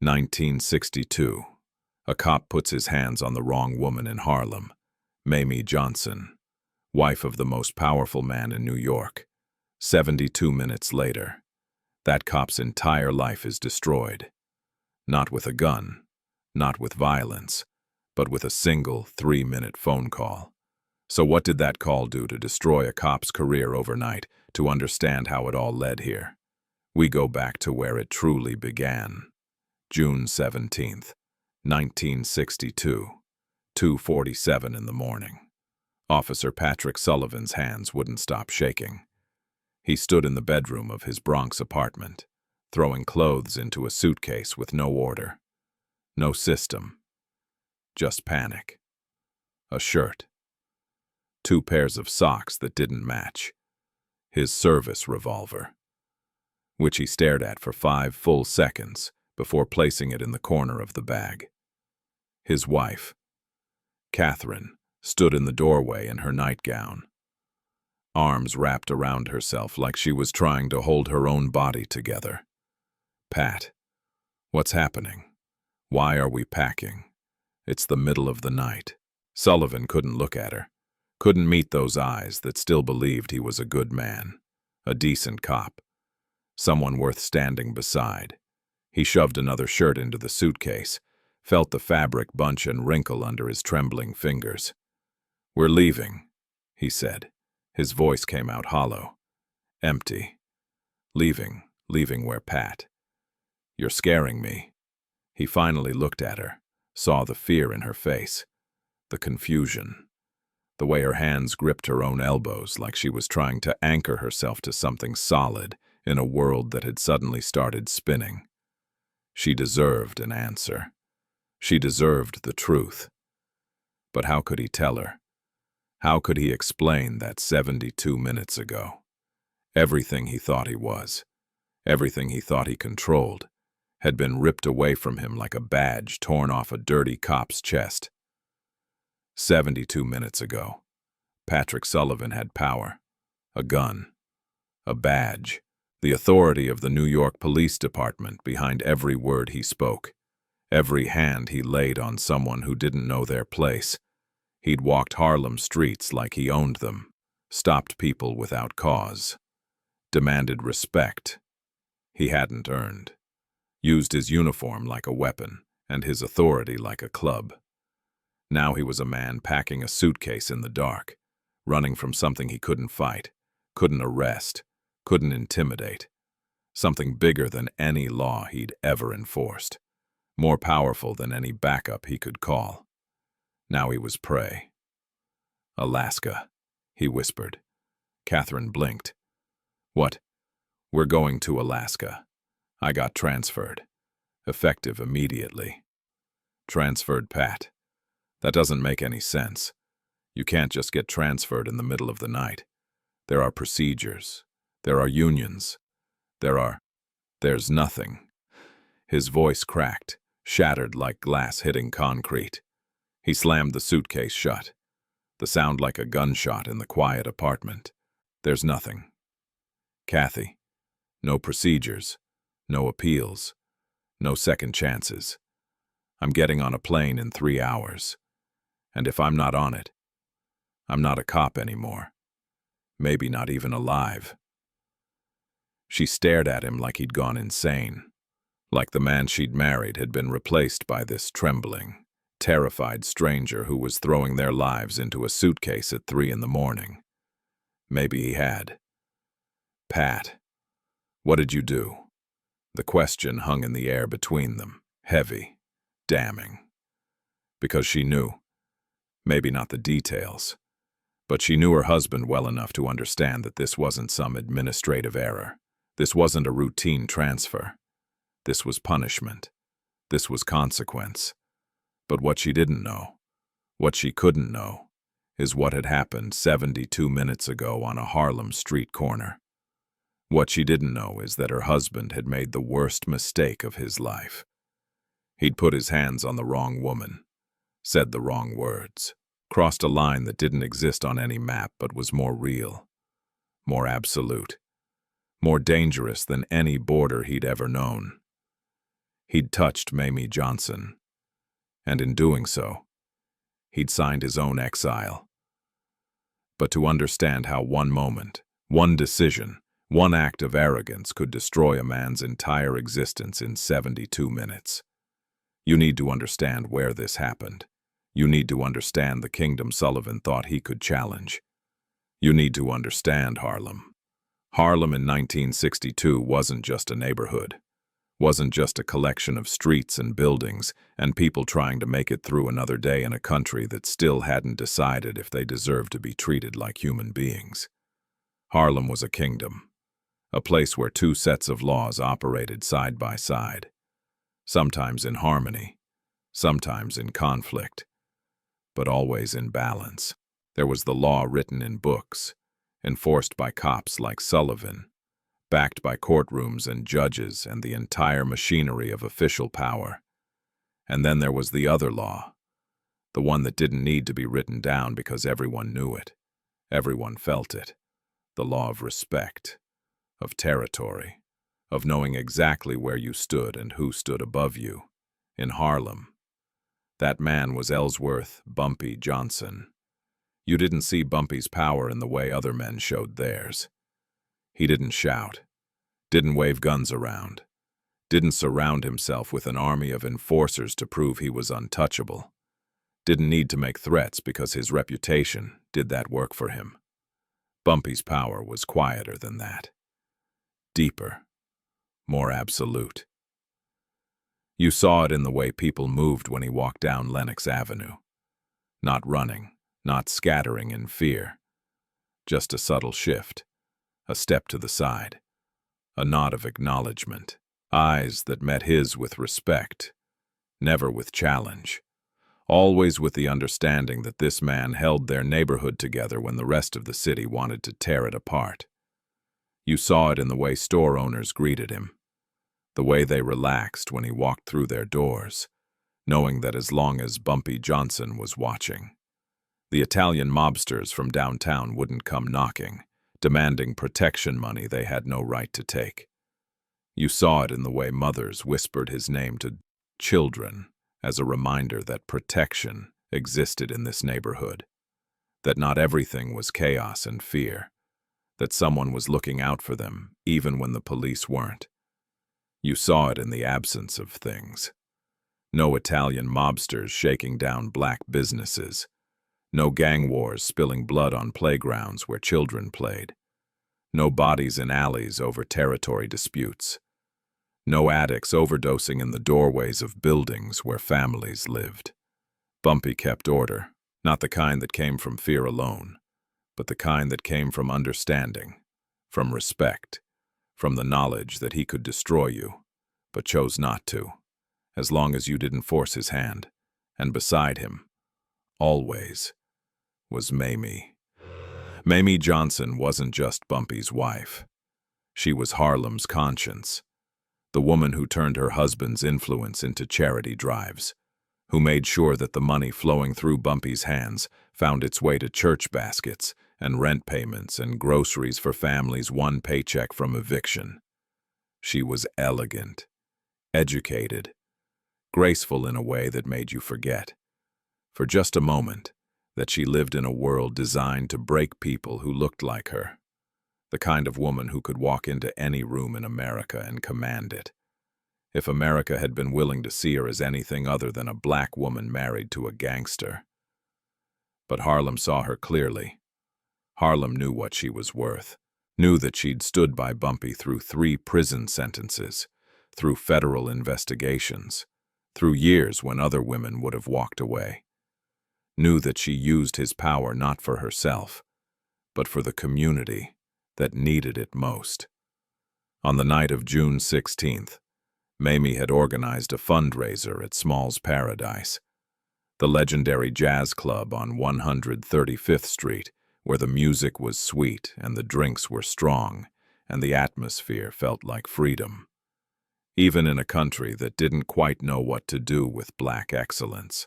1962. A cop puts his hands on the wrong woman in Harlem. Mayme Johnson, wife of the most powerful man in New York. 72 minutes later, that cop's entire life is destroyed. Not with a gun, not with violence, but with a single 3-minute phone call. So what did that call do to destroy a cop's career overnight? To understand how it all led here, we go back to where it truly began. June 17th, 1962, 2:47 in the morning. Officer Patrick Sullivan's hands wouldn't stop shaking. He stood in the bedroom of his Bronx apartment, throwing clothes into a suitcase with no order, no system, just panic. A shirt, 2 pairs of socks that didn't match, his service revolver, which he stared at for 5 full seconds before placing it in the corner of the bag. His wife, Catherine, stood in the doorway in her nightgown, arms wrapped around herself like she was trying to hold her own body together. "Pat, what's happening? Why are we packing? It's the middle of the night." Sullivan couldn't look at her, couldn't meet those eyes that still believed he was a good man, a decent cop, someone worth standing beside. He shoved another shirt into the suitcase, felt the fabric bunch and wrinkle under his trembling fingers. "We're leaving," he said. His voice came out hollow, empty. "Leaving where, Pat? You're scaring me." He finally looked at her, saw the fear in her face, the confusion, the way her hands gripped her own elbows like she was trying to anchor herself to something solid in a world that had suddenly started spinning. She deserved an answer. She deserved the truth. But how could he tell her? How could he explain that 72 minutes ago? Everything he thought he was, everything he thought he controlled, had been ripped away from him like a badge torn off a dirty cop's chest. 72 minutes ago, Patrick Sullivan had power, a gun, a badge, the authority of the New York Police Department behind every word he spoke, every hand he laid on someone who didn't know their place. He'd walked Harlem streets like he owned them, stopped people without cause, demanded respect he hadn't earned, used his uniform like a weapon and his authority like a club. Now he was a man packing a suitcase in the dark, running from something he couldn't fight, couldn't arrest, couldn't intimidate, something bigger than any law he'd ever enforced, more powerful than any backup he could call. Now he was prey. "Alaska," he whispered. Catherine blinked. "What? We're going to Alaska. I got transferred. Effective immediately." "Transferred, Pat? That doesn't make any sense. You can't just get transferred in the middle of the night. There are procedures. There are unions. There's nothing." His voice cracked, shattered like glass hitting concrete. He slammed the suitcase shut, the sound like a gunshot in the quiet apartment. "There's nothing. Kathy, no procedures, no appeals, no second chances. I'm getting on a plane in 3 hours. And if I'm not on it, I'm not a cop anymore. Maybe not even alive." She stared at him like he'd gone insane, like the man she'd married had been replaced by this trembling, terrified stranger who was throwing their lives into a suitcase at 3 in the morning. Maybe he had. "Pat, what did you do?" The question hung in the air between them, heavy, damning. Because she knew. Maybe not the details, but she knew her husband well enough to understand that this wasn't some administrative error. This wasn't a routine transfer. This was punishment. This was consequence. But what she didn't know, what she couldn't know, is what had happened 72 minutes ago on a Harlem street corner. What she didn't know is that her husband had made the worst mistake of his life. He'd put his hands on the wrong woman, said the wrong words, crossed a line that didn't exist on any map but was more real, more absolute, more dangerous than any border he'd ever known. He'd touched Mayme Johnson, and in doing so, he'd signed his own exile. But to understand how one moment, one decision, one act of arrogance could destroy a man's entire existence in 72 minutes, you need to understand where this happened. You need to understand the kingdom Sullivan thought he could challenge. You need to understand Harlem. Harlem in 1962 wasn't just a neighborhood, wasn't just a collection of streets and buildings and people trying to make it through another day in a country that still hadn't decided if they deserved to be treated like human beings. Harlem was a kingdom, a place where two sets of laws operated side by side, sometimes in harmony, sometimes in conflict, but always in balance. There was the law written in books, enforced by cops like Sullivan, backed by courtrooms and judges and the entire machinery of official power. And then there was the other law, the one that didn't need to be written down because everyone knew it, everyone felt it, the law of respect, of territory, of knowing exactly where you stood and who stood above you. In Harlem, that man was Ellsworth Bumpy Johnson. You didn't see Bumpy's power in the way other men showed theirs. He didn't shout, didn't wave guns around, didn't surround himself with an army of enforcers to prove he was untouchable, didn't need to make threats because his reputation did that work for him. Bumpy's power was quieter than that, deeper, more absolute. You saw it in the way people moved when he walked down Lenox Avenue. Not running, not scattering in fear. Just a subtle shift, a step to the side, a nod of acknowledgement, eyes that met his with respect, never with challenge, always with the understanding that this man held their neighborhood together when the rest of the city wanted to tear it apart. You saw it in the way store owners greeted him, the way they relaxed when he walked through their doors, knowing that as long as Bumpy Johnson was watching, the Italian mobsters from downtown wouldn't come knocking, demanding protection money they had no right to take. You saw it in the way mothers whispered his name to children as a reminder that protection existed in this neighborhood, that not everything was chaos and fear, that someone was looking out for them even when the police weren't. You saw it in the absence of things. No Italian mobsters shaking down black businesses. No gang wars spilling blood on playgrounds where children played. No bodies in alleys over territory disputes. No addicts overdosing in the doorways of buildings where families lived. Bumpy kept order, not the kind that came from fear alone, but the kind that came from understanding, from respect, from the knowledge that he could destroy you, but chose not to, as long as you didn't force his hand. And beside him, always, was Mayme. Mayme Johnson wasn't just Bumpy's wife. She was Harlem's conscience, the woman who turned her husband's influence into charity drives, who made sure that the money flowing through Bumpy's hands found its way to church baskets and rent payments and groceries for families one paycheck from eviction. She was elegant, educated, graceful in a way that made you forget, for just a moment, that she lived in a world designed to break people who looked like her, the kind of woman who could walk into any room in America and command it. If America had been willing to see her as anything other than a black woman married to a gangster. But Harlem saw her clearly. Harlem knew what she was worth, knew that she'd stood by Bumpy through 3 prison sentences, through federal investigations, through years when other women would have walked away. Knew that she used his power not for herself, but for the community that needed it most. On the night of June 16th, Mayme had organized a fundraiser at Small's Paradise, the legendary jazz club on 135th Street, where the music was sweet and the drinks were strong and the atmosphere felt like freedom, even in a country that didn't quite know what to do with black excellence.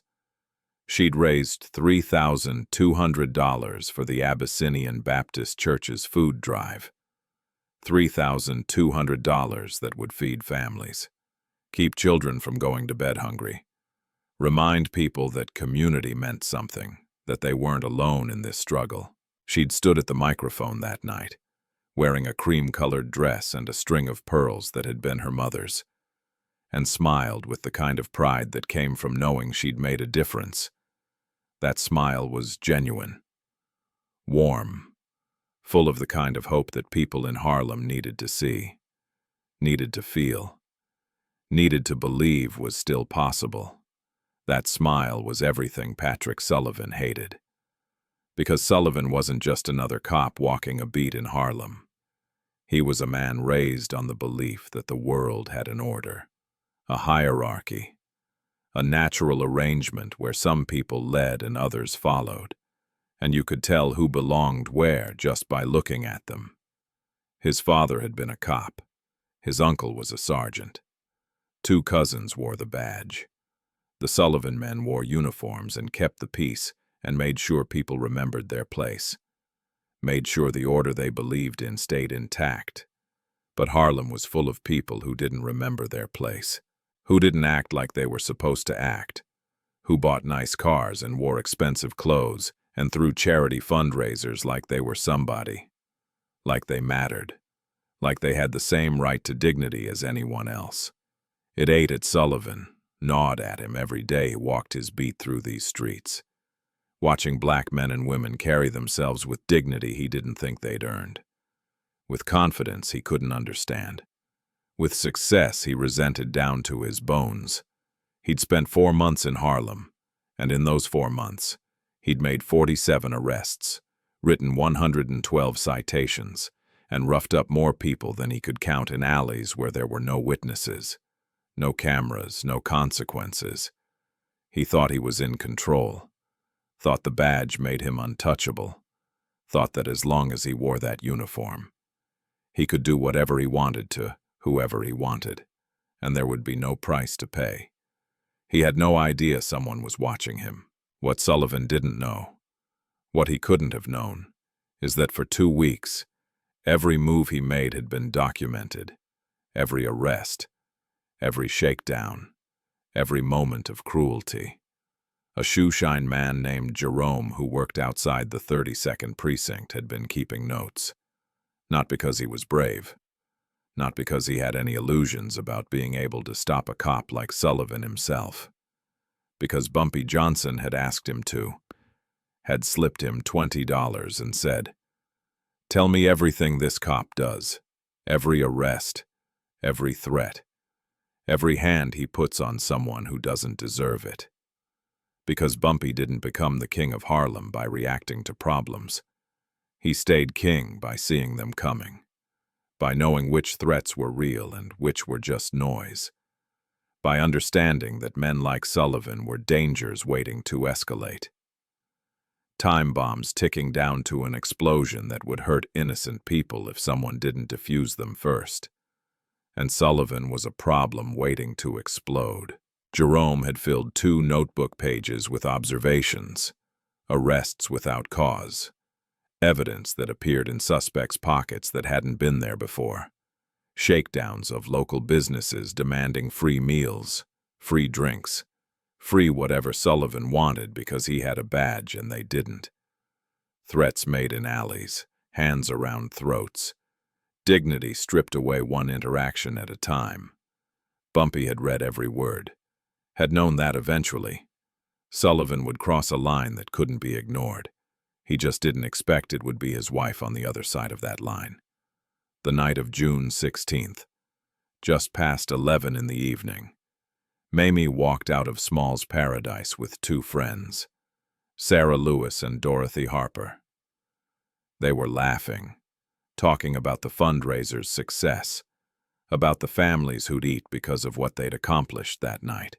She'd raised $3,200 for the Abyssinian Baptist Church's food drive, $3,200 that would feed families, Keep children from going to bed hungry. Remind people that community meant something, that they weren't alone in this struggle. She'd stood at the microphone that night, wearing a cream-colored dress and a string of pearls that had been her mother's, and smiled with the kind of pride that came from knowing she'd made a difference. That smile was genuine, warm, full of the kind of hope that people in Harlem needed to see, needed to feel, needed to believe was still possible. That smile was everything Patrick Sullivan hated. Because Sullivan wasn't just another cop walking a beat in Harlem. He was a man raised on the belief that the world had an order, a hierarchy, a natural arrangement where some people led and others followed, and you could tell who belonged where just by looking at them. His father had been a cop. His uncle was a sergeant. 2 cousins wore the badge. The Sullivan men wore uniforms and kept the peace and made sure people remembered their place, made sure the order they believed in stayed intact. But Harlem was full of people who didn't remember their place, who didn't act like they were supposed to act, who bought nice cars and wore expensive clothes and threw charity fundraisers like they were somebody, like they mattered, like they had the same right to dignity as anyone else. It ate at Sullivan, gnawed at him every day he walked his beat through these streets, watching black men and women carry themselves with dignity he didn't think they'd earned, with confidence he couldn't understand, with success he resented down to his bones. He'd spent 4 months in Harlem, and in those 4 months, he'd made 47 arrests, written 112 citations, and roughed up more people than he could count in alleys where there were no witnesses, no cameras, no consequences. He thought he was in control, thought the badge made him untouchable, thought that as long as he wore that uniform, he could do whatever he wanted to whoever he wanted, and there would be no price to pay. He had no idea someone was watching him. What Sullivan didn't know, what he couldn't have known, is that for 2 weeks, every move he made had been documented, every arrest, every shakedown, every moment of cruelty. A shoeshine man named Jerome who worked outside the 32nd precinct had been keeping notes. Not because he was brave, not because he had any illusions about being able to stop a cop like Sullivan himself. Because Bumpy Johnson had asked him to, had slipped him $20 and said, "Tell me everything this cop does, every arrest, every threat, every hand he puts on someone who doesn't deserve it." Because Bumpy didn't become the king of Harlem by reacting to problems. He stayed king by seeing them coming, by knowing which threats were real and which were just noise, by understanding that men like Sullivan were dangers waiting to escalate. Time bombs ticking down to an explosion that would hurt innocent people if someone didn't defuse them first. And Sullivan was a problem waiting to explode. Jerome had filled 2 notebook pages with observations, arrests without cause, evidence that appeared in suspects' pockets that hadn't been there before, shakedowns of local businesses demanding free meals, free drinks, free whatever Sullivan wanted because he had a badge and they didn't. Threats made in alleys, hands around throats, dignity stripped away one interaction at a time. Bumpy had read every word, had known that eventually Sullivan would cross a line that couldn't be ignored. He just didn't expect it would be his wife on the other side of that line. The night of June 16th, just past 11 in the evening, Mayme walked out of Small's Paradise with 2 friends, Sarah Lewis and Dorothy Harper. They were laughing, talking about the fundraiser's success, about the families who'd eat because of what they'd accomplished that night,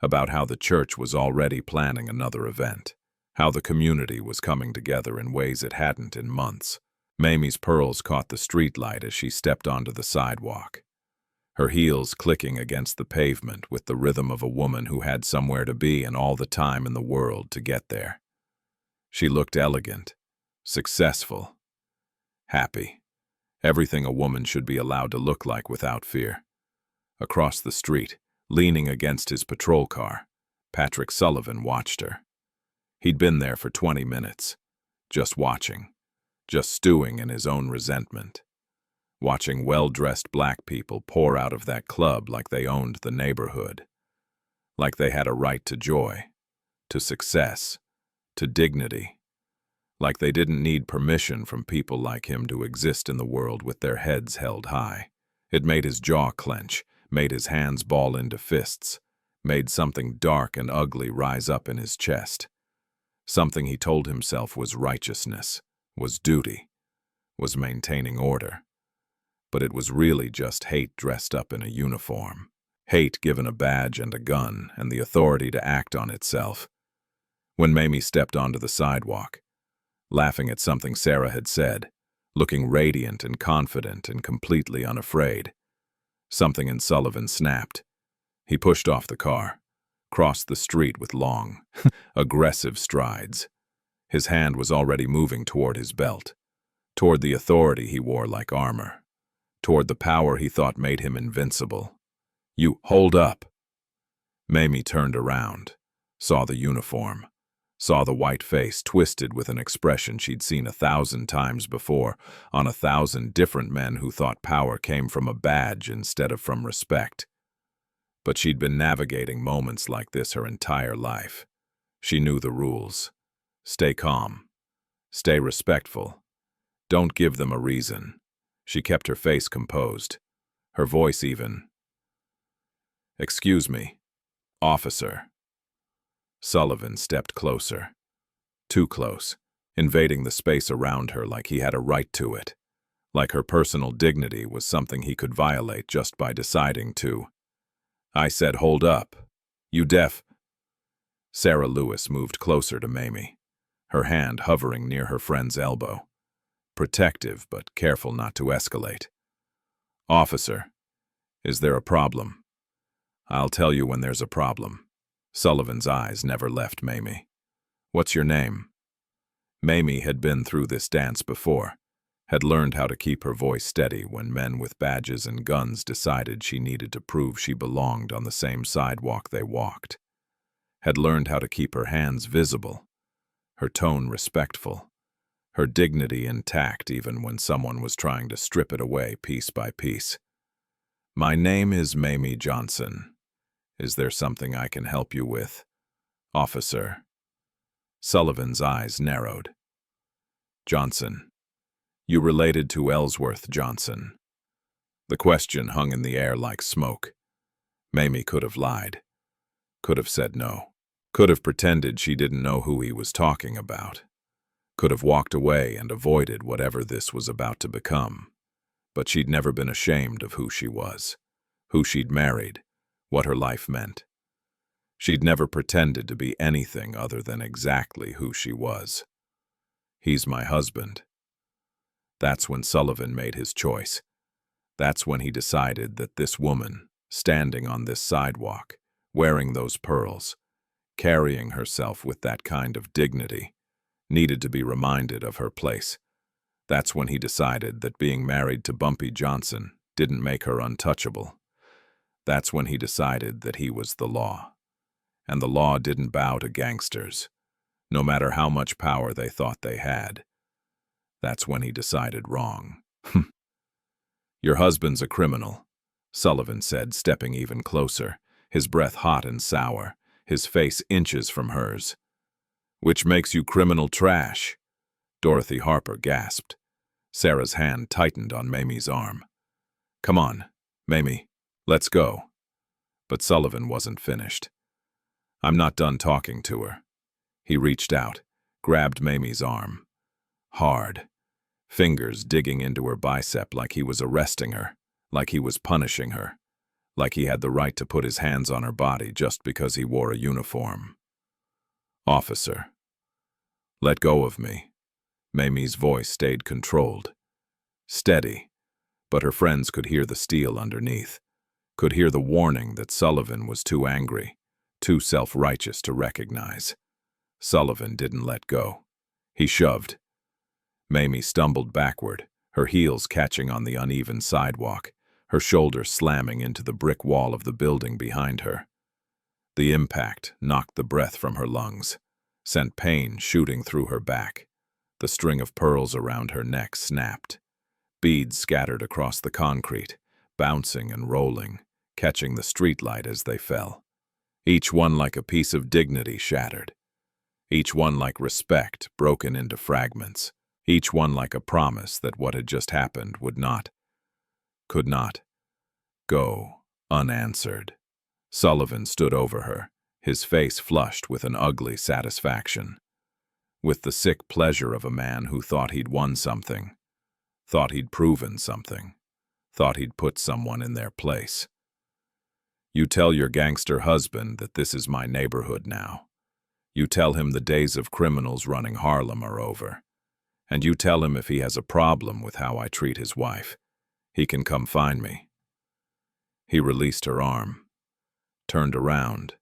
about how the church was already planning another event, how the community was coming together in ways it hadn't in months. Mamie's pearls caught the streetlight as she stepped onto the sidewalk, her heels clicking against the pavement with the rhythm of a woman who had somewhere to be and all the time in the world to get there. She looked elegant, successful, happy, everything a woman should be allowed to look like without fear. Across the street, leaning against his patrol car, Patrick Sullivan watched her. He'd been there for 20 minutes, just watching, just stewing in his own resentment. Watching well-dressed black people pour out of that club like they owned the neighborhood, like they had a right to joy, to success, to dignity, like they didn't need permission from people like him to exist in the world with their heads held high. It made his jaw clench, made his hands ball into fists, made something dark and ugly rise up in his chest. Something he told himself was righteousness, was duty, was maintaining order. But it was really just hate dressed up in a uniform. Hate given a badge and a gun and the authority to act on itself. When Mayme stepped onto the sidewalk, laughing at something Sarah had said, looking radiant and confident and completely unafraid, something in Sullivan snapped. He pushed off the car, crossed the street with long, aggressive strides. His hand was already moving toward his belt, toward the authority he wore like armor, toward the power he thought made him invincible. "You, hold up!" Mayme turned around, saw the uniform, saw the white face twisted with an expression she'd seen 1,000 times before on 1,000 different men who thought power came from a badge instead of from respect. But she'd been navigating moments like this her entire life. She knew the rules. Stay calm. Stay respectful. Don't give them a reason. She kept her face composed, her voice even. "Excuse me, officer." Sullivan stepped closer. Too close, invading the space around her like he had a right to it, like her personal dignity was something he could violate just by deciding to. "I said hold up. You deaf?" Sarah Lewis moved closer to Mayme, her hand hovering near her friend's elbow, protective but careful not to escalate. "Officer, is there a problem?" "I'll tell you when there's a problem." Sullivan's eyes never left Mayme. "What's your name?" Mayme had been through this dance before, had learned how to keep her voice steady when men with badges and guns decided she needed to prove she belonged on the same sidewalk they walked, had learned how to keep her hands visible, her tone respectful, her dignity intact even when someone was trying to strip it away piece by piece. "My name is Bumpy Johnson. Is there something I can help you with, officer?" Sullivan's eyes narrowed. "Johnson. You related to Ellsworth Johnson?" The question hung in the air like smoke. Mayme could have lied, could have said no, could have pretended she didn't know who he was talking about, could have walked away and avoided whatever this was about to become. But she'd never been ashamed of who she was, who she'd married, what her life meant. She'd never pretended to be anything other than exactly who she was. "He's my husband." That's when Sullivan made his choice. That's when he decided that this woman, standing on this sidewalk, wearing those pearls, carrying herself with that kind of dignity, needed to be reminded of her place. That's when he decided that being married to Bumpy Johnson didn't make her untouchable. That's when he decided that he was the law. And the law didn't bow to gangsters, no matter how much power they thought they had. That's when he decided wrong. "Your husband's a criminal," Sullivan said, stepping even closer, his breath hot and sour, his face inches from hers. "Which makes you criminal trash," Dorothy Harper gasped. Sarah's hand tightened on Mayme's arm. "Come on, Mayme, let's go." But Sullivan wasn't finished. "I'm not done talking to her." He reached out, grabbed Mayme's arm. Hard, fingers digging into her bicep like he was arresting her, like he was punishing her, like he had the right to put his hands on her body just because he wore a uniform. "Officer." "Let go of me." Mayme's voice stayed controlled, steady, but her friends could hear the steel underneath, could hear the warning that Sullivan was too angry, too self-righteous to recognize. Sullivan didn't let go. He shoved. Mayme stumbled backward, her heels catching on the uneven sidewalk, her shoulder slamming into the brick wall of the building behind her. The impact knocked the breath from her lungs, sent pain shooting through her back. The string of pearls around her neck snapped. Beads scattered across the concrete, bouncing and rolling, catching the streetlight as they fell. Each one like a piece of dignity shattered. Each one like respect broken into fragments. Each one like a promise that what had just happened could not, go unanswered. Sullivan stood over her, his face flushed with an ugly satisfaction. With the sick pleasure of a man who thought he'd won something, thought he'd proven something, thought he'd put someone in their place. You tell your gangster husband that this is my neighborhood now. You tell him the days of criminals running Harlem are over. And you tell him if he has a problem with how I treat his wife, he can come find me. He released her arm, turned around,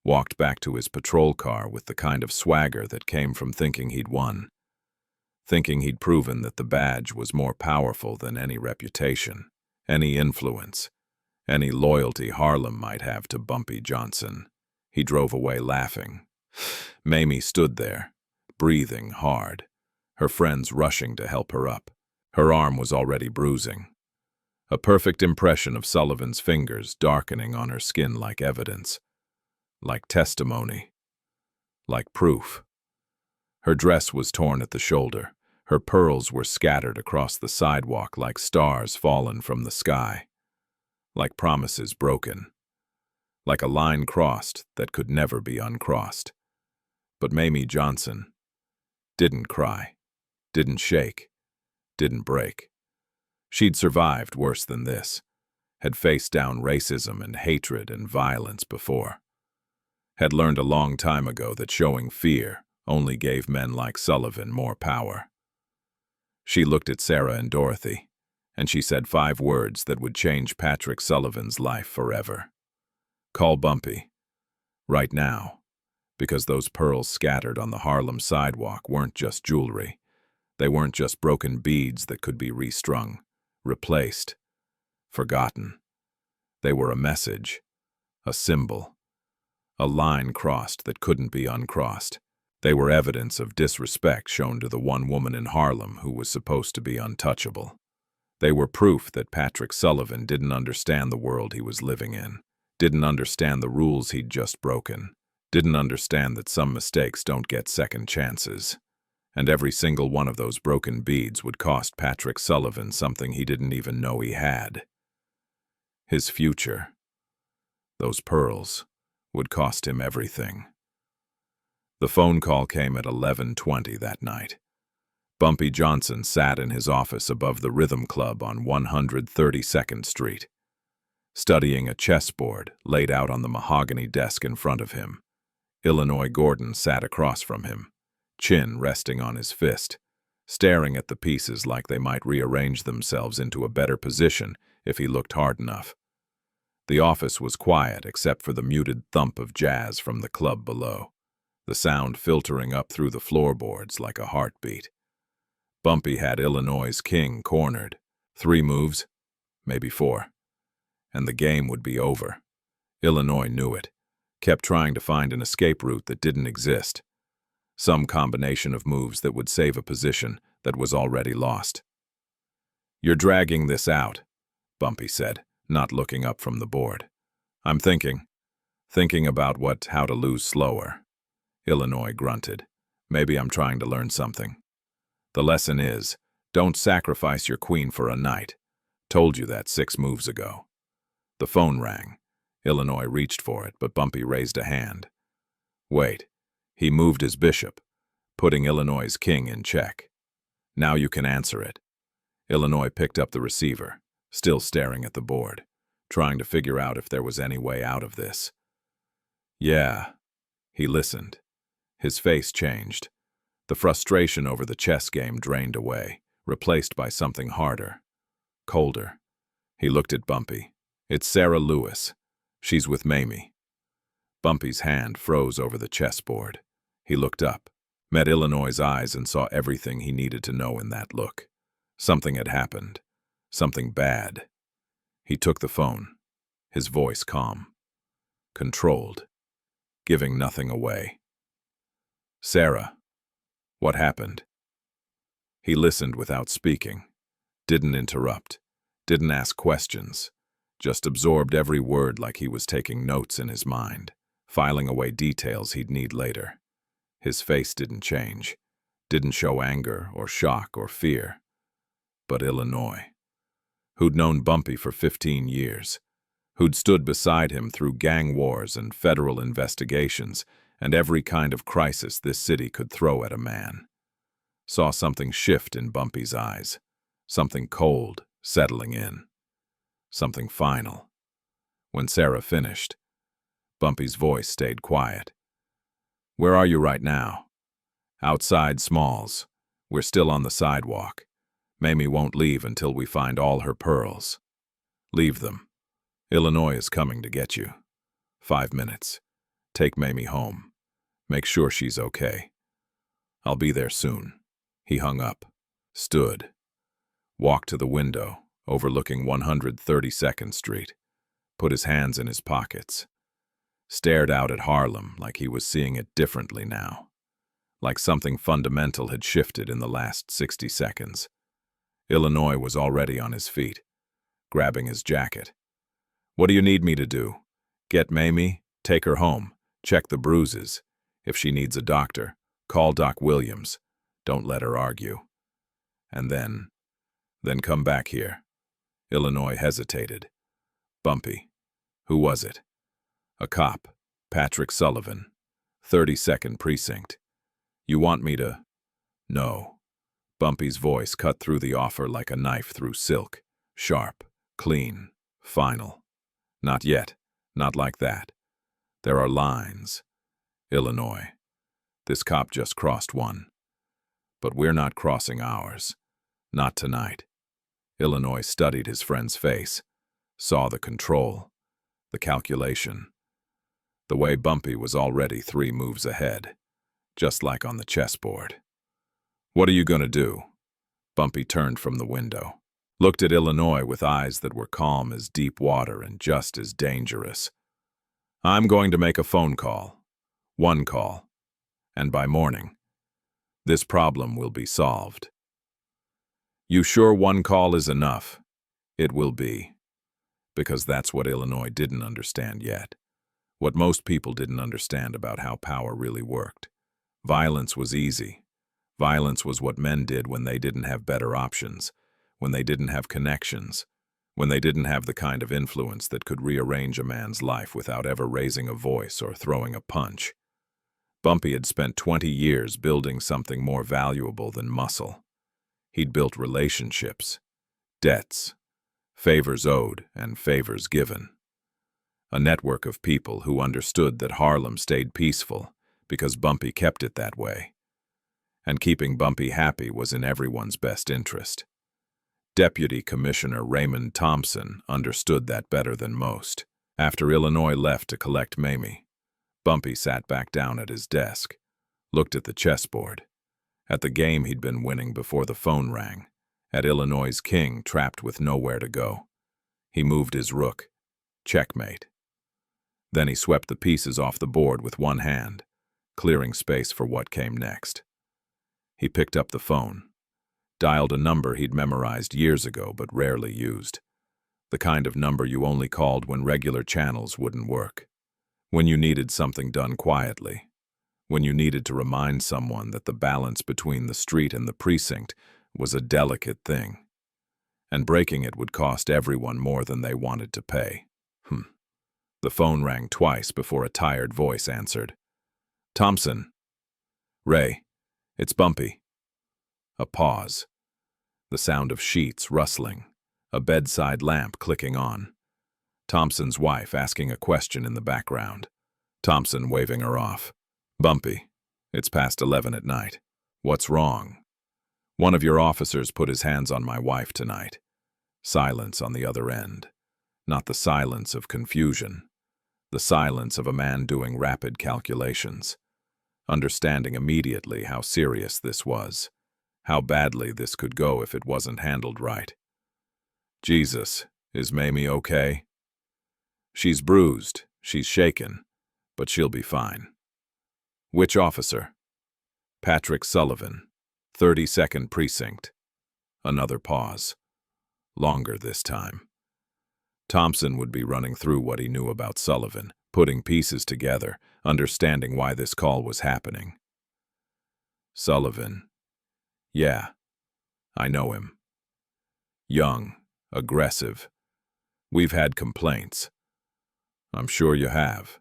walked back to his patrol car with the kind of swagger that came from thinking he'd won, thinking he'd proven that the badge was more powerful than any reputation, any influence, any loyalty Harlem might have to Bumpy Johnson. He drove away laughing. Mayme stood there, breathing hard, her friends rushing to help her up. Her arm was already bruising. A perfect impression of Sullivan's fingers darkening on her skin like evidence, like testimony, like proof. Her dress was torn at the shoulder. Her pearls were scattered across the sidewalk like stars fallen from the sky, like promises broken, like a line crossed that could never be uncrossed. But Mayme Johnson didn't cry, didn't shake, didn't break. She'd survived worse than this, had faced down racism and hatred and violence before, had learned a long time ago that showing fear only gave men like Sullivan more power. She looked at Sarah and Dorothy, and she said 5 words that would change Patrick Sullivan's life forever. Call Bumpy, right now, because those pearls scattered on the Harlem sidewalk weren't just jewelry. They weren't just broken beads that could be restrung, replaced, forgotten. They were a message, a symbol, a line crossed that couldn't be uncrossed. They were evidence of disrespect shown to the one woman in Harlem who was supposed to be untouchable. They were proof that Patrick Sullivan didn't understand the world he was living in, didn't understand the rules he'd just broken, didn't understand that some mistakes don't get second chances. And every single one of those broken beads would cost Patrick Sullivan something he didn't even know he had. His future. Those pearls would cost him everything. The phone call came at 11:20 that night. Bumpy Johnson sat in his office above the Rhythm Club on 132nd Street, studying a chessboard laid out on the mahogany desk in front of him. Illinois Gordon sat across from him, chin resting on his fist, staring at the pieces like they might rearrange themselves into a better position if he looked hard enough. The office was quiet except for the muted thump of jazz from the club below, the sound filtering up through the floorboards like a heartbeat. Bumpy had Illinois' king cornered. 3 moves, maybe 4, and the game would be over. Illinois knew it, kept trying to find an escape route that didn't exist, some combination of moves that would save a position that was already lost. "You're dragging this out," Bumpy said, not looking up from the board. "I'm thinking about how to lose slower." Illinois grunted. "Maybe I'm trying to learn something. The lesson is, don't sacrifice your queen for a knight. Told you that 6 moves ago." The phone rang. Illinois reached for it, but Bumpy raised a hand. "Wait." He moved his bishop, putting Illinois' king in check. "Now you can answer it." Illinois picked up the receiver, still staring at the board, trying to figure out if there was any way out of this. "Yeah." He listened. His face changed. The frustration over the chess game drained away, replaced by something harder, colder. He looked at Bumpy. "It's Sarah Lewis. She's with Mayme." Bumpy's hand froze over the chessboard. He looked up, met Illinois' eyes, and saw everything he needed to know in that look. Something had happened. Something bad. He took the phone, his voice calm, controlled, giving nothing away. "Sarah, what happened?" He listened without speaking, didn't interrupt, didn't ask questions, just absorbed every word like he was taking notes in his mind, filing away details he'd need later. His face didn't change, didn't show anger or shock or fear. But Illinois, who'd known Bumpy for 15 years, who'd stood beside him through gang wars and federal investigations and every kind of crisis this city could throw at a man, saw something shift in Bumpy's eyes, something cold settling in, something final. When Sarah finished, Bumpy's voice stayed quiet. "Where are you right now?" "Outside Smalls. We're still on the sidewalk. Mayme won't leave until we find all her pearls." "Leave them. Illinois is coming to get you. 5 minutes. Take Mayme home. Make sure she's okay." "I'll be there soon." He hung up, stood, walked to the window overlooking 132nd Street, put his hands in his pockets, stared out at Harlem like he was seeing it differently now, like something fundamental had shifted in the last 60 seconds. Illinois was already on his feet, grabbing his jacket. "What do you need me to do? Get Mayme, take her home, check the bruises. If she needs a doctor, call Doc Williams. Don't let her argue. And then come back here." Illinois hesitated. "Bumpy. Who was it?" "A cop, Patrick Sullivan, 32nd Precinct. You want me to—" "No." Bumpy's voice cut through the offer like a knife through silk, sharp, clean, final. "Not yet. Not like that. There are lines. Illinois. This cop just crossed one. But we're not crossing ours. Not tonight." Illinois studied his friend's face, saw the control, the calculation. The way Bumpy was already 3 moves ahead, just like on the chessboard. "What are you going to do?" Bumpy turned from the window, looked at Illinois with eyes that were calm as deep water and just as dangerous. "I'm going to make a phone call. 1 call. And by morning, this problem will be solved." "You sure 1 call is enough?" "It will be." Because that's what Illinois didn't understand yet. What most people didn't understand about how power really worked. Violence was easy. Violence was what men did when they didn't have better options, when they didn't have connections, when they didn't have the kind of influence that could rearrange a man's life without ever raising a voice or throwing a punch. Bumpy had spent 20 years building something more valuable than muscle. He'd built relationships, debts, favors owed and favors given. A network of people who understood that Harlem stayed peaceful because Bumpy kept it that way. And keeping Bumpy happy was in everyone's best interest. Deputy Commissioner Raymond Thompson understood that better than most. After Illinois left to collect Mayme, Bumpy sat back down at his desk, looked at the chessboard, at the game he'd been winning before the phone rang, at Illinois' king trapped with nowhere to go. He moved his rook. Checkmate. Then he swept the pieces off the board with one hand, clearing space for what came next. He picked up the phone, dialed a number he'd memorized years ago but rarely used. The kind of number you only called when regular channels wouldn't work. When you needed something done quietly. When you needed to remind someone that the balance between the street and the precinct was a delicate thing, and breaking it would cost everyone more than they wanted to pay. The phone rang twice before a tired voice answered. "Thompson." "Ray, it's Bumpy." A pause. The sound of sheets rustling, a bedside lamp clicking on. Thompson's wife asking a question in the background. Thompson waving her off. "Bumpy, it's past 11 at night. What's wrong?" "One of your officers put his hands on my wife tonight." Silence on the other end. Not the silence of confusion. The silence of a man doing rapid calculations. Understanding immediately how serious this was. How badly this could go if it wasn't handled right. "Jesus, Is Mayme okay? She's bruised, she's shaken, but she'll be fine. Which officer? Patrick Sullivan, 32nd Precinct. Another pause. Longer this time. Thompson would be running through what he knew about Sullivan, putting pieces together, understanding why this call was happening. Sullivan. Yeah, I know him. Young, aggressive. We've had complaints. I'm sure you have.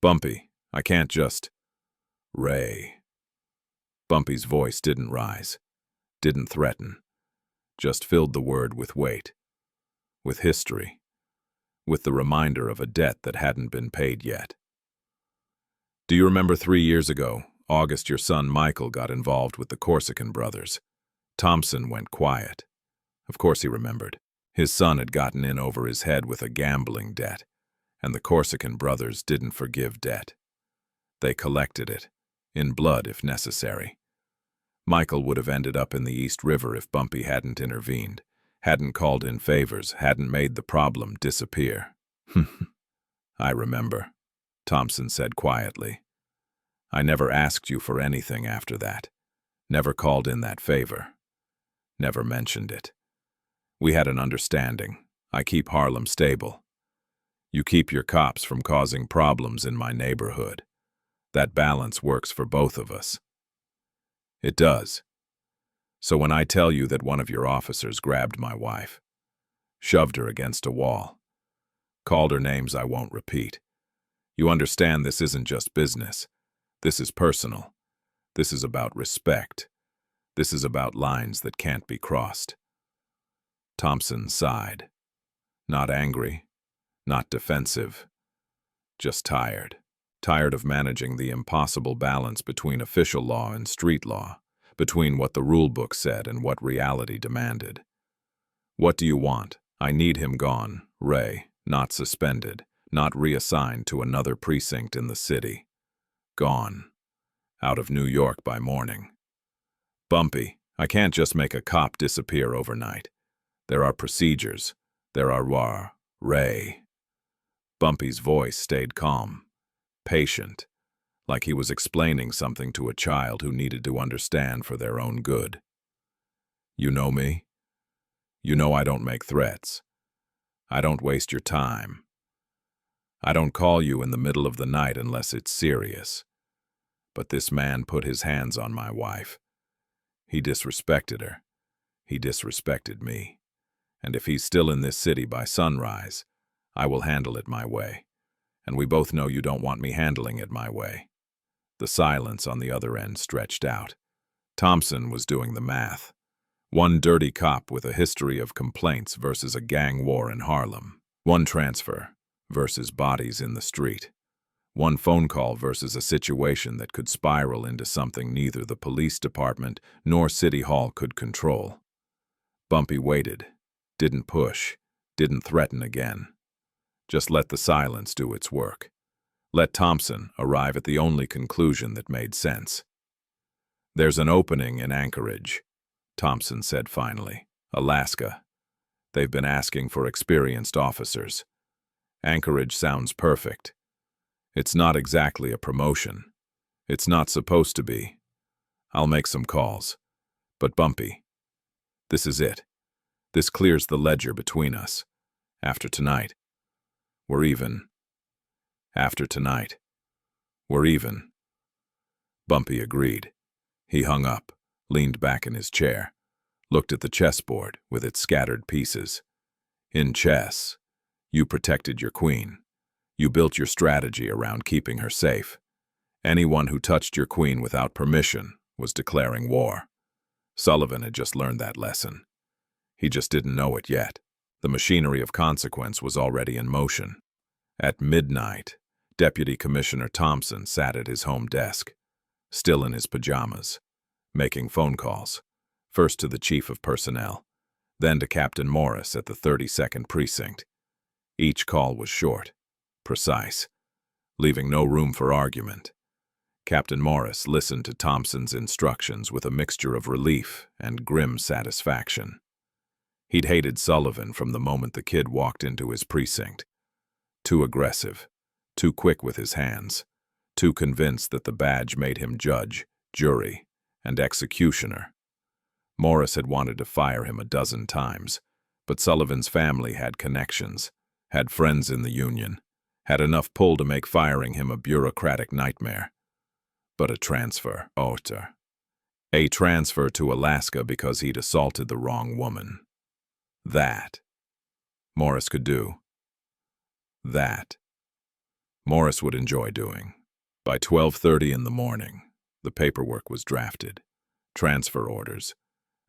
Bumpy, I can't just... Ray. Bumpy's voice didn't rise, didn't threaten, just filled the word with weight, with history, with the reminder of a debt that hadn't been paid yet. Do you remember 3 years ago, August, your son Michael got involved with the Corsican brothers? Thompson went quiet. Of course he remembered. His son had gotten in over his head with a gambling debt, and the Corsican brothers didn't forgive debt. They collected it, in blood if necessary. Michael would have ended up in the East River if Bumpy hadn't intervened, hadn't called in favors, hadn't made the problem disappear. I remember, Thompson said quietly. I never asked you for anything after that, never called in that favor, never mentioned it. We had an understanding. I keep Harlem stable. You keep your cops from causing problems in my neighborhood. That balance works for both of us. It does. So when I tell you that one of your officers grabbed my wife, shoved her against a wall, called her names I won't repeat, you understand this isn't just business. This is personal. This is about respect. This is about lines that can't be crossed. Thompson sighed. Not angry, not defensive, just tired. Tired of managing the impossible balance between official law and street law, between what the rule book said and what reality demanded. What do you want? I need him gone, Ray, not suspended, not reassigned to another precinct in the city. Gone. Out of New York by morning. Bumpy, I can't just make a cop disappear overnight. There are procedures. There are Ray. Bumpy's voice stayed calm. Patient, like he was explaining something to a child who needed to understand for their own good. You know me? You know I don't make threats. I don't waste your time. I don't call you in the middle of the night unless it's serious. But this man put his hands on my wife. He disrespected her. He disrespected me. And if he's still in this city by sunrise, I will handle it my way. And we both know you don't want me handling it my way. The silence on the other end stretched out. Thompson was doing the math. One dirty cop with a history of complaints versus a gang war in Harlem. One transfer versus bodies in the street. One phone call versus a situation that could spiral into something neither the police department nor City Hall could control. Bumpy waited, didn't push, didn't threaten again. Just let the silence do its work. Let Thompson arrive at the only conclusion that made sense. There's an opening in Anchorage, Thompson said finally. Alaska. They've been asking for experienced officers. Anchorage sounds perfect. It's not exactly a promotion. It's not supposed to be. I'll make some calls. But Bumpy, this is it. This clears the ledger between us. After tonight, we're even. After tonight, we're even. Bumpy agreed. He hung up, leaned back in his chair, looked at the chessboard with its scattered pieces. In chess, you protected your queen. You built your strategy around keeping her safe. Anyone who touched your queen without permission was declaring war. Sullivan had just learned that lesson. He just didn't know it yet. The machinery of consequence was already in motion. At midnight, Deputy Commissioner Thompson sat at his home desk, still in his pajamas, making phone calls, first to the Chief of Personnel, then to Captain Morris at the 32nd Precinct. Each call was short, precise, leaving no room for argument. Captain Morris listened to Thompson's instructions with a mixture of relief and grim satisfaction. He'd hated Sullivan from the moment the kid walked into his precinct. Too aggressive, too quick with his hands, too convinced that the badge made him judge, jury, and executioner. Morris had wanted to fire him a dozen times, but Sullivan's family had connections, had friends in the union, had enough pull to make firing him a bureaucratic nightmare. But a transfer, a transfer to Alaska because he'd assaulted the wrong woman. That Morris could do. That Morris would enjoy doing. By 12:30 in the morning, the paperwork was drafted. Transfer orders,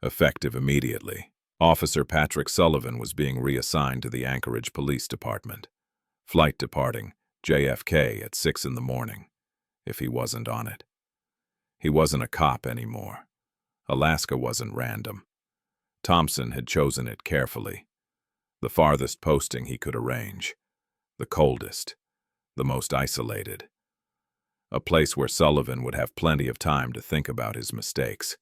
effective immediately. Officer Patrick Sullivan was being reassigned to the Anchorage Police Department. Flight departing JFK at 6 in the morning, if he wasn't on it. He wasn't a cop anymore. Alaska wasn't random. Thompson had chosen it carefully. The farthest posting he could arrange. The coldest. The most isolated. A place where Sullivan would have plenty of time to think about his mistakes,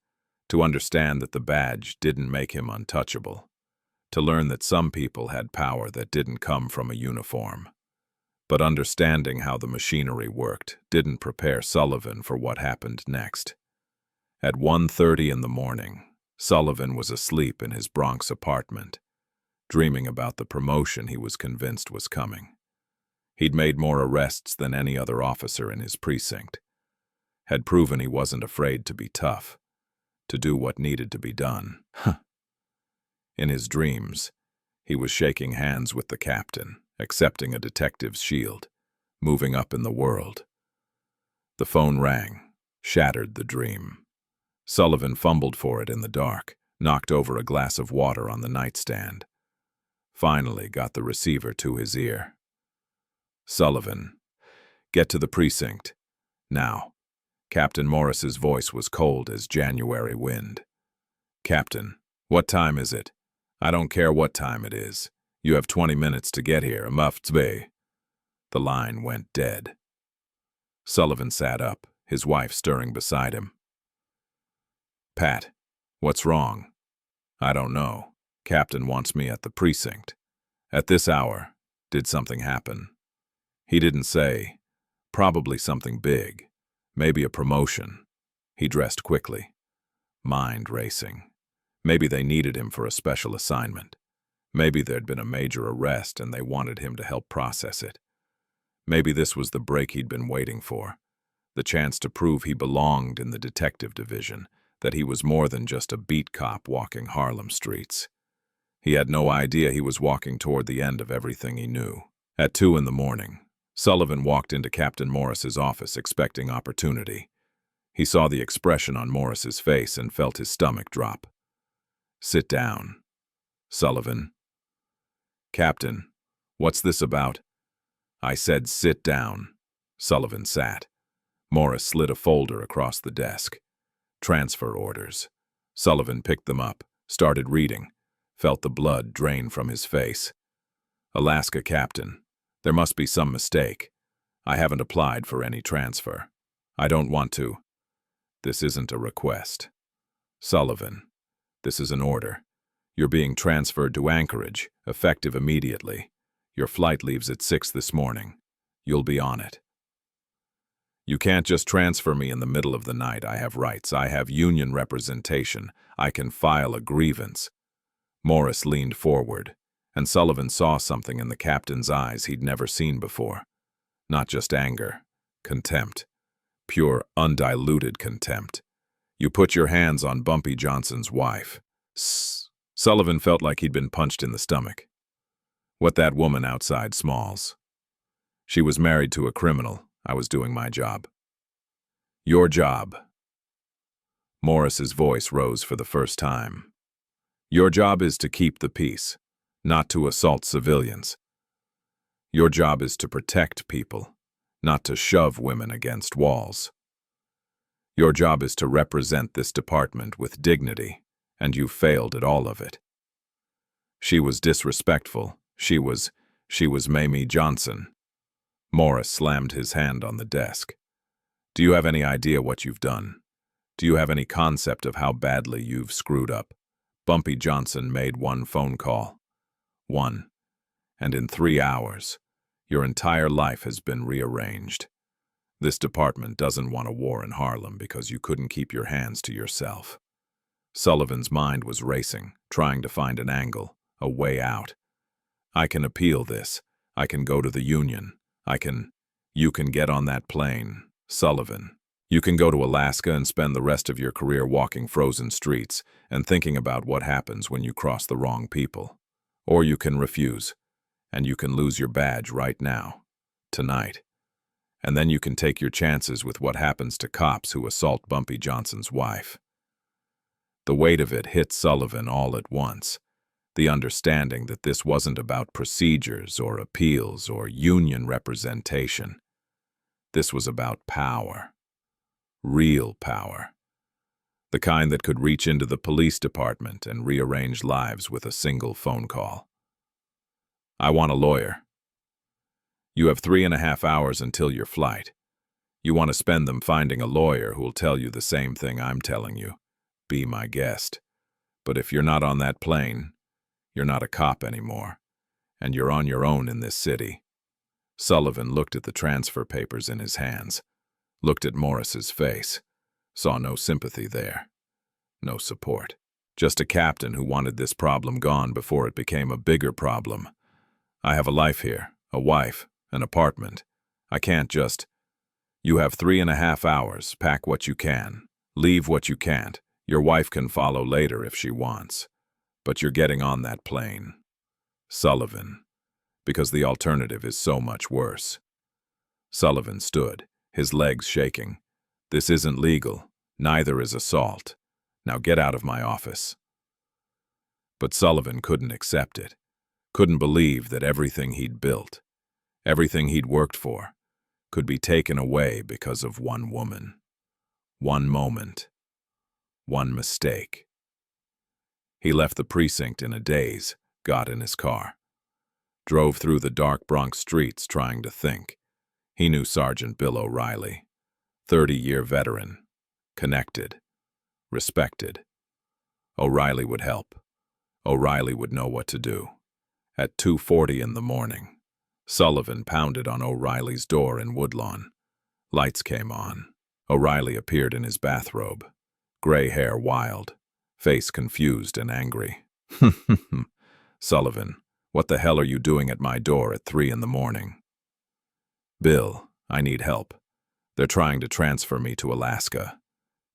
to understand that the badge didn't make him untouchable, to learn that some people had power that didn't come from a uniform. But understanding how the machinery worked didn't prepare Sullivan for what happened next. At 1:30 in the morning, Sullivan was asleep in his Bronx apartment, dreaming about the promotion he was convinced was coming. He'd made more arrests than any other officer in his precinct, had proven he wasn't afraid to be tough, to do what needed to be done. In his dreams, he was shaking hands with the captain, accepting a detective's shield, moving up in the world. The phone rang, shattered the dream. Sullivan fumbled for it in the dark, knocked over a glass of water on the nightstand. Finally got the receiver to his ear. Sullivan, get to the precinct. Now. Captain Morris's voice was cold as January wind. Captain, what time is it? I don't care what time it is. You have 20 minutes to get here, The line went dead. Sullivan sat up, his wife stirring beside him. Pat, what's wrong? I don't know. Captain wants me at the precinct. At this hour, did something happen? He didn't say. Probably something big. Maybe a promotion. He dressed quickly. Mind racing. Maybe they needed him for a special assignment. Maybe there'd been a major arrest and they wanted him to help process it. Maybe this was the break he'd been waiting for. The chance to prove he belonged in the detective division, that he was more than just a beat cop walking Harlem streets. He had no idea he was walking toward the end of everything he knew. At 2 in the morning, Sullivan walked into Captain Morris's office expecting opportunity. He saw the expression on Morris's face and felt his stomach drop. Sit down. Sullivan. Captain, what's this about? I said sit down. Sullivan sat. Morris slid a folder across the desk. Transfer orders. Sullivan picked them up, started reading, felt the blood drain from his face. Alaska Captain. There must be some mistake. I haven't applied for any transfer. I don't want to. This isn't a request. Sullivan, this is an order. You're being transferred to Anchorage, effective immediately. Your flight leaves at 6 this morning. You'll be on it. You can't just transfer me in the middle of the night. I have rights. I have union representation. I can file a grievance. Morris leaned forward, and Sullivan saw something in the captain's eyes he'd never seen before. Not just anger, contempt. Pure, undiluted contempt. You put your hands on Bumpy Johnson's wife. Sullivan felt like he'd been punched in the stomach. What that woman outside Smalls. She was married to a criminal. I was doing my job. Your job. Morris's voice rose for the first time. Your job is to keep the peace, not to assault civilians. Your job is to protect people, not to shove women against walls. Your job is to represent this department with dignity, and you failed at all of it. She was disrespectful. She was Mayme Johnson. Morris slammed his hand on the desk. Do you have any idea what you've done? Do you have any concept of how badly you've screwed up? Bumpy Johnson made one phone call. One. And in 3 hours, your entire life has been rearranged. This department doesn't want a war in Harlem because you couldn't keep your hands to yourself. Sullivan's mind was racing, trying to find an angle, a way out. I can appeal this. I can go to the union. You can get on that plane, Sullivan. You can go to Alaska and spend the rest of your career walking frozen streets and thinking about what happens when you cross the wrong people. Or you can refuse, and you can lose your badge right now, tonight. And then you can take your chances with what happens to cops who assault Bumpy Johnson's wife. The weight of it hit Sullivan all at once. The understanding that this wasn't about procedures or appeals or union representation. This was about power. Real power. The kind that could reach into the police department and rearrange lives with a single phone call. I want a lawyer. You have 3.5 hours until your flight. You want to spend them finding a lawyer who'll tell you the same thing I'm telling you. Be my guest. But if you're not on that plane, you're not a cop anymore, and you're on your own in this city. Sullivan looked at the transfer papers in his hands, looked at Morris's face, saw no sympathy there, no support. Just a captain who wanted this problem gone before it became a bigger problem. I have a life here, a wife, an apartment. I can't just... You have 3.5 hours, pack what you can, leave what you can't. Your wife can follow later if she wants. But you're getting on that plane. Sullivan. Because the alternative is so much worse. Sullivan stood, his legs shaking. This isn't legal. Neither is assault. Now get out of my office. But Sullivan couldn't accept it. Couldn't believe that everything he'd built, everything he'd worked for, could be taken away because of one woman. One moment. One mistake. He left the precinct in a daze, got in his car. Drove through the dark Bronx streets trying to think. He knew Sergeant Bill O'Reilly, 30-year veteran, connected, respected. O'Reilly would help. O'Reilly would know what to do. At 2:40 in the morning, Sullivan pounded on O'Reilly's door in Woodlawn. Lights came on. O'Reilly appeared in his bathrobe, gray hair wild, face confused and angry. Sullivan, what the hell are you doing at my door at 3 in the morning? Bill, I need help. They're trying to transfer me to Alaska.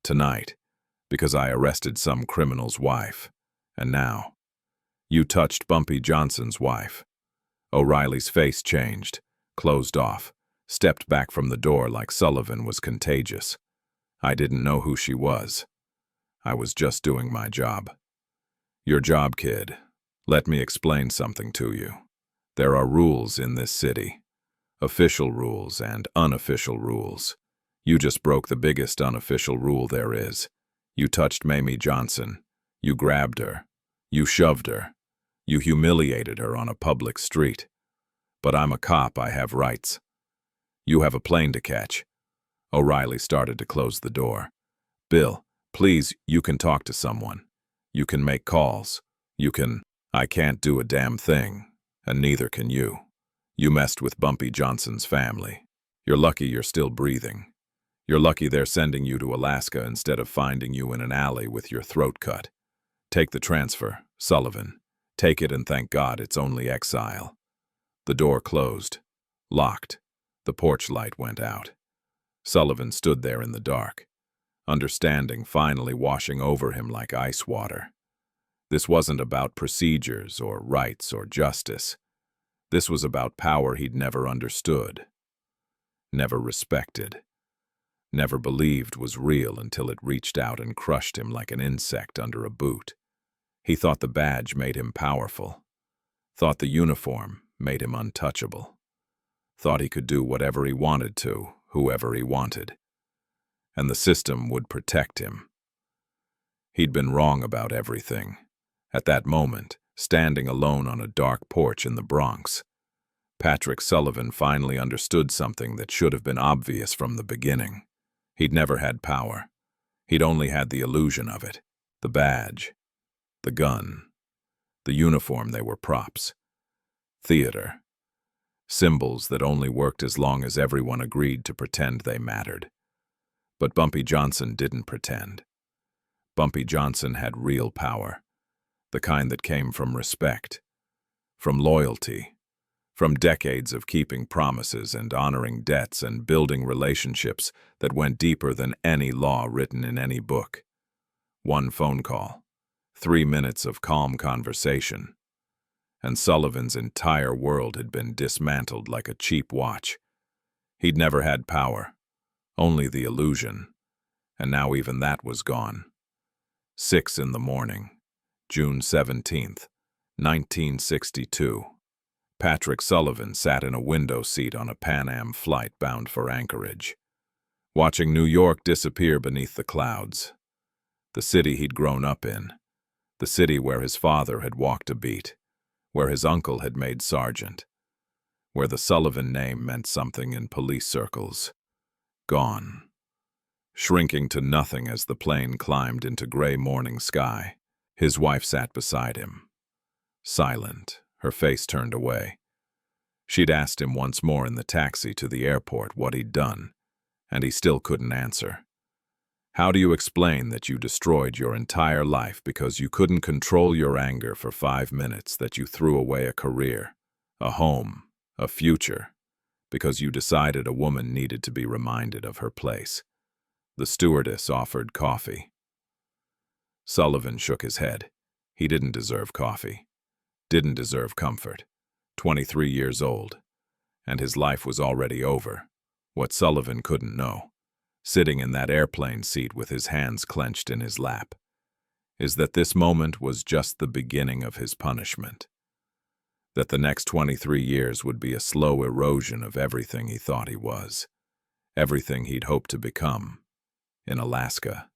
Tonight, because I arrested some criminal's wife. And now, you touched Bumpy Johnson's wife. O'Reilly's face changed, closed off, stepped back from the door like Sullivan was contagious. I didn't know who she was. I was just doing my job. Your job, kid. Let me explain something to you. There are rules in this city. Official rules and unofficial rules. You just broke the biggest unofficial rule there is. You touched Mayme Johnson. You grabbed her. You shoved her. You humiliated her on a public street. But I'm a cop, I have rights. You have a plane to catch. O'Reilly started to close the door. Bill, please, you can talk to someone. You can make calls. I can't do a damn thing, and neither can you. You messed with Bumpy Johnson's family. You're lucky you're still breathing. You're lucky they're sending you to Alaska instead of finding you in an alley with your throat cut. Take the transfer, Sullivan. Take it and thank God it's only exile. The door closed. Locked. The porch light went out. Sullivan stood there in the dark, understanding finally washing over him like ice water. This wasn't about procedures or rights or justice. This was about power he'd never understood, never respected, never believed was real until it reached out and crushed him like an insect under a boot. He thought the badge made him powerful, thought the uniform made him untouchable, thought he could do whatever he wanted to, whoever he wanted, and the system would protect him. He'd been wrong about everything. At that moment, standing alone on a dark porch in the Bronx, Patrick Sullivan finally understood something that should have been obvious from the beginning. He'd never had power. He'd only had the illusion of it, the badge. The gun, the uniform, they were props. Theater. Symbols that only worked as long as everyone agreed to pretend they mattered. But Bumpy Johnson didn't pretend. Bumpy Johnson had real power, the kind that came from respect, from loyalty, from decades of keeping promises and honoring debts and building relationships that went deeper than any law written in any book. One phone call, 3 minutes of calm conversation, and Sullivan's entire world had been dismantled like a cheap watch. He'd never had power, only the illusion, and now even that was gone. 6 in the morning, June 17th, 1962. Patrick Sullivan sat in a window seat on a Pan Am flight bound for Anchorage, watching New York disappear beneath the clouds. The city he'd grown up in, the city where his father had walked a beat, where his uncle had made sergeant, where the Sullivan name meant something in police circles. Gone. Shrinking to nothing as the plane climbed into gray morning sky. His wife sat beside him, silent, her face turned away. She'd asked him once more in the taxi to the airport what he'd done, and he still couldn't answer. How do you explain that you destroyed your entire life because you couldn't control your anger for 5 minutes, that you threw away a career, a home, a future, because you decided a woman needed to be reminded of her place? The stewardess offered coffee. Sullivan shook his head. He didn't deserve coffee, didn't deserve comfort. 23 years old, and his life was already over. What Sullivan couldn't know, sitting in that airplane seat with his hands clenched in his lap, is that this moment was just the beginning of his punishment. That the next 23 years would be a slow erosion of everything he thought he was, everything he'd hoped to become. In Alaska,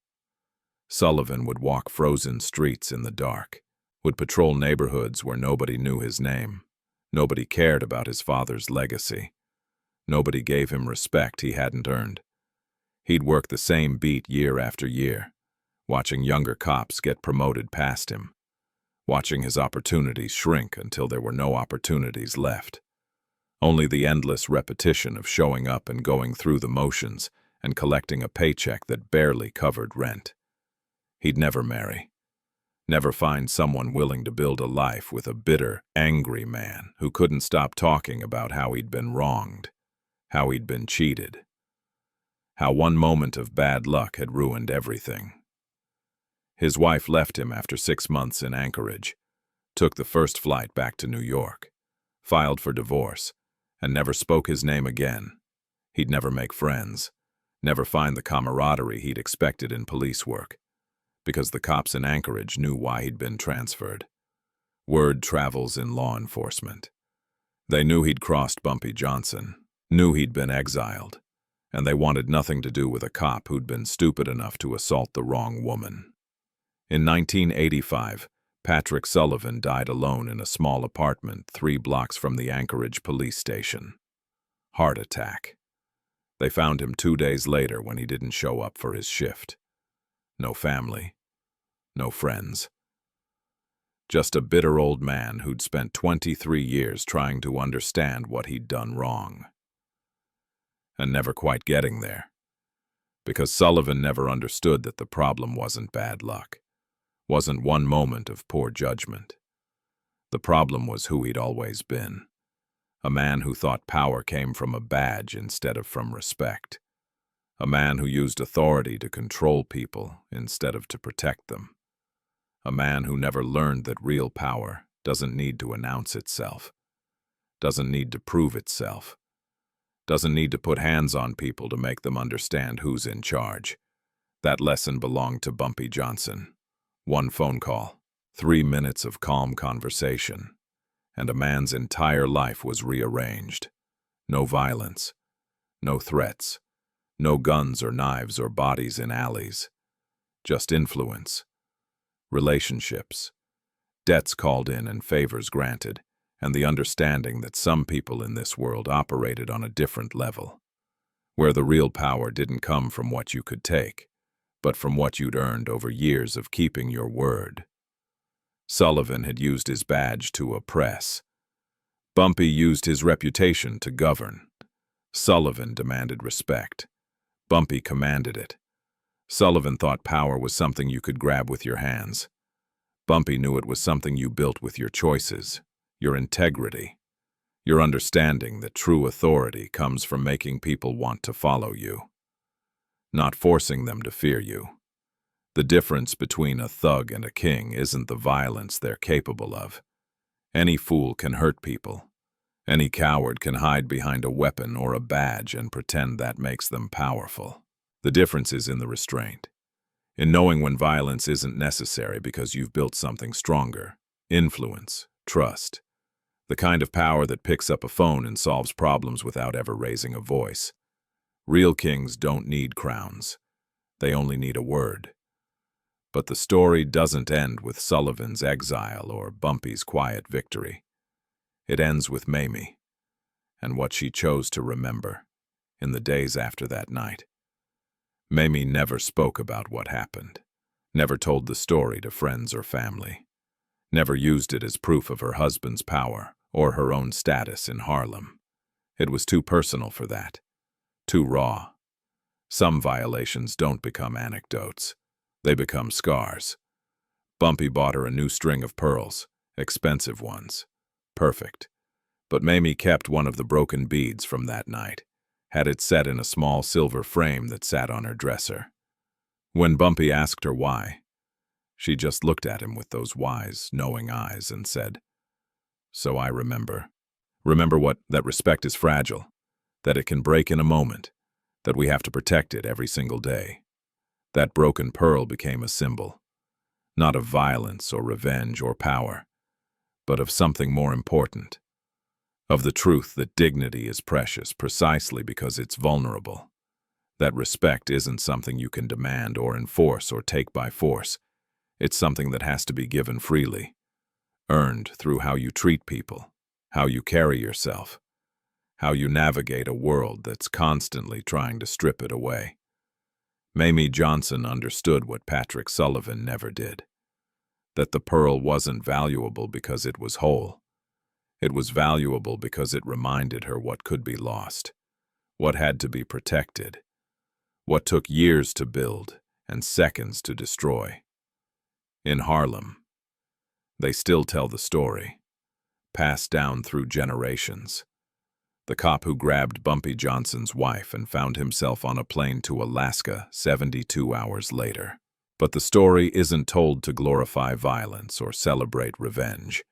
Sullivan would walk frozen streets in the dark, would patrol neighborhoods where nobody knew his name, nobody cared about his father's legacy, nobody gave him respect he hadn't earned. He'd work the same beat year after year, watching younger cops get promoted past him, watching his opportunities shrink until there were no opportunities left. Only the endless repetition of showing up and going through the motions and collecting a paycheck that barely covered rent. He'd never marry, never find someone willing to build a life with a bitter, angry man who couldn't stop talking about how he'd been wronged, how he'd been cheated, how one moment of bad luck had ruined everything. His wife left him after 6 months in Anchorage, took the first flight back to New York, filed for divorce, and never spoke his name again. He'd never make friends, never find the camaraderie he'd expected in police work, because the cops in Anchorage knew why he'd been transferred. Word travels in law enforcement. They knew he'd crossed Bumpy Johnson, knew he'd been exiled, and they wanted nothing to do with a cop who'd been stupid enough to assault the wrong woman. In 1985, Patrick Sullivan died alone in a small apartment 3 blocks from the Anchorage police station. Heart attack. They found him 2 days later when he didn't show up for his shift. No family, no friends. Just a bitter old man who'd spent 23 years trying to understand what he'd done wrong. And never quite getting there. Because Sullivan never understood that the problem wasn't bad luck, wasn't one moment of poor judgment. The problem was who he'd always been. A man who thought power came from a badge instead of from respect. A man who used authority to control people instead of to protect them. A man who never learned that real power doesn't need to announce itself, doesn't need to prove itself, doesn't need to put hands on people to make them understand who's in charge. That lesson belonged to Bumpy Johnson. 1 phone call, 3 minutes of calm conversation, and a man's entire life was rearranged. No violence, no threats, no guns or knives or bodies in alleys. Just influence, relationships, debts called in and favors granted, and the understanding that some people in this world operated on a different level, where the real power didn't come from what you could take, but from what you'd earned over years of keeping your word. Sullivan had used his badge to oppress. Bumpy used his reputation to govern. Sullivan demanded respect. Bumpy commanded it. Sullivan thought power was something you could grab with your hands. Bumpy knew it was something you built with your choices, your integrity, your understanding that true authority comes from making people want to follow you, not forcing them to fear you. The difference between a thug and a king isn't the violence they're capable of. Any fool can hurt people. Any coward can hide behind a weapon or a badge and pretend that makes them powerful. The difference is in the restraint, in knowing when violence isn't necessary because you've built something stronger. Influence, trust, the kind of power that picks up a phone and solves problems without ever raising a voice. Real kings don't need crowns. They only need a word. But the story doesn't end with Sullivan's exile or Bumpy's quiet victory. It ends with Mayme, and what she chose to remember in the days after that night. Mayme never spoke about what happened, never told the story to friends or family, never used it as proof of her husband's power or her own status in Harlem. It was too personal for that, too raw. Some violations don't become anecdotes. They become scars. Bumpy bought her a new string of pearls, expensive ones. Perfect. But Mayme kept one of the broken beads from that night, had it set in a small silver frame that sat on her dresser. When Bumpy asked her why, she just looked at him with those wise, knowing eyes and said, "So I remember. Remember that respect is fragile, that it can break in a moment, that we have to protect it every single day." That broken pearl became a symbol, not of violence or revenge or power, but of something more important, of the truth that dignity is precious precisely because it's vulnerable, that respect isn't something you can demand or enforce or take by force. It's something that has to be given freely, earned through how you treat people, how you carry yourself, how you navigate a world that's constantly trying to strip it away. Bumpy Johnson understood what Patrick Sullivan never did, that the pearl wasn't valuable because it was whole. It was valuable because it reminded her what could be lost, what had to be protected, what took years to build and seconds to destroy. In Harlem, they still tell the story, passed down through generations. The cop who grabbed Bumpy Johnson's wife and found himself on a plane to Alaska 72 hours later. But the story isn't told to glorify violence or celebrate revenge.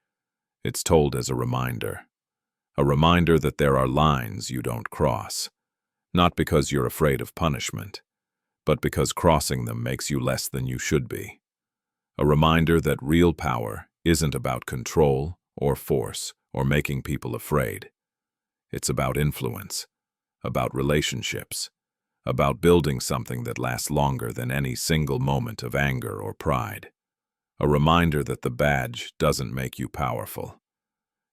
It's told as a reminder that there are lines you don't cross, not because you're afraid of punishment, but because crossing them makes you less than you should be. A reminder that real power isn't about control or force or making people afraid. It's about influence, about relationships, about building something that lasts longer than any single moment of anger or pride. A reminder that the badge doesn't make you powerful.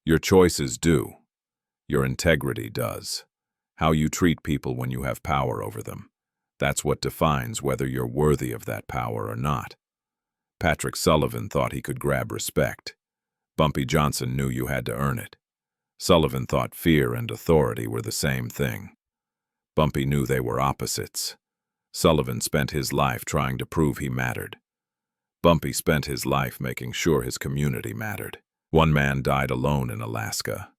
Your choices do. Your integrity does. How you treat people when you have power over them. That's what defines whether you're worthy of that power or not. Patrick Sullivan thought he could grab respect. Bumpy Johnson knew you had to earn it. Sullivan thought fear and authority were the same thing. Bumpy knew they were opposites. Sullivan spent his life trying to prove he mattered. Bumpy spent his life making sure his community mattered. One man died alone in Alaska,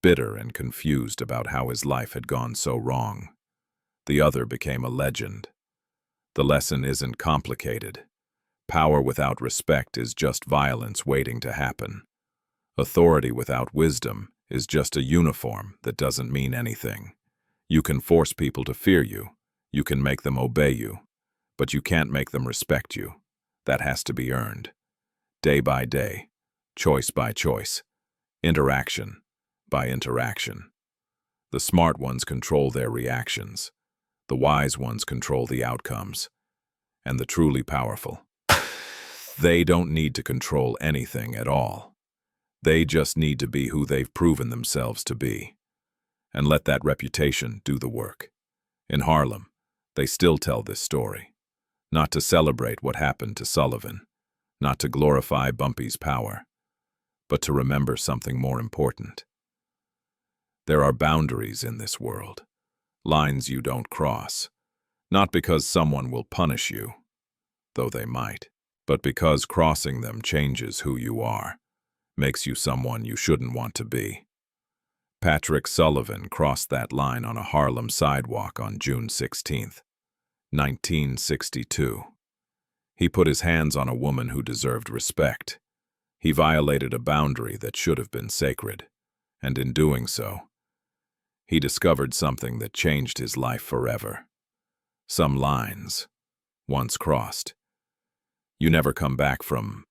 bitter and confused about how his life had gone so wrong. The other became a legend. The lesson isn't complicated. Power without respect is just violence waiting to happen. Authority without wisdom is just a uniform that doesn't mean anything. You can force people to fear you. You can make them obey you. But you can't make them respect you. That has to be earned. Day by day, choice by choice, interaction by interaction. The smart ones control their reactions. The wise ones control the outcomes. And the truly powerful, they don't need to control anything at all. They just need to be who they've proven themselves to be, and let that reputation do the work. In Harlem, they still tell this story, not to celebrate what happened to Sullivan, not to glorify Bumpy's power, but to remember something more important. There are boundaries in this world, lines you don't cross, not because someone will punish you, though they might, but because crossing them changes who you are, makes you someone you shouldn't want to be. Patrick Sullivan crossed that line on a Harlem sidewalk on June 16, 1962. He put his hands on a woman who deserved respect. He violated a boundary that should have been sacred, and in doing so, he discovered something that changed his life forever. Some lines, once crossed, you never come back from.